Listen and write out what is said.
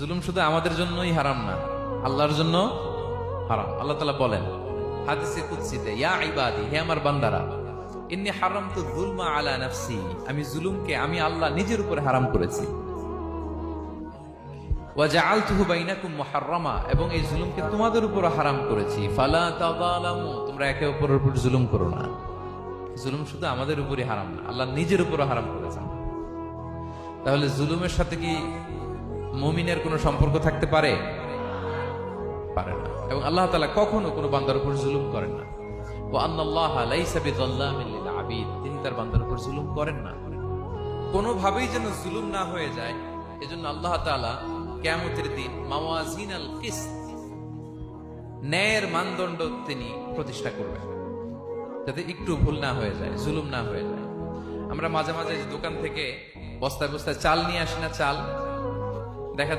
জুলুম শুধু আমাদের জন্যই হারাম না, আল্লাহর জন্য হারাম। আল্লাহ তাআলা বলেন হাদিসে কুদসিতে, ইয়া ইবাদি, হে আমার বান্দারা, ইন্নী হারামতু যুলমা আলা নাফসি, আমি জুলুমকে আমি আল্লাহ নিজের উপরে হারাম করেছি। ওয়া জাআলতুহু বাইনাকুম মুহাররামা, এবং এই জুলুমকে তোমাদের উপর হারাম করেছি। ফালা তাযালামু, তোমরা একে অপরের উপর জুলুম করো না। জুলুম শুধু আমাদের উপরই হারাম না, আল্লাহ নিজের উপরও হারাম করেছেন। তাহলে জুলুমের সাথে কি মুমিনের কোনো সম্পর্ক থাকতে পারে? পারে না। এবং আল্লাহ তাআলা কখনো কোনো বান্দার উপর জুলুম করেন না। ওয়া আন্নাল্লাহা লাইসা বিযাল্লামিন লিল আবিদ, তিনি তার বান্দার উপর জুলুম করেন না। কোনোভাবেই যেন জুলুম না হয়ে যায়, এজন্য আল্লাহ তাআলা কিয়ামতের দিন মাওয়াজিনাল কিসত, ন্যায়ের মানদণ্ড তিনি প্রতিষ্ঠা করবেন, যাতে একটু ভুল না হয়ে যায়, জুলুম না হয়ে যায়। আমরা মাঝে মাঝে দোকান থেকে বস্তায় বস্তায় চাল নিয়ে আসি না, চাল দেখা যায়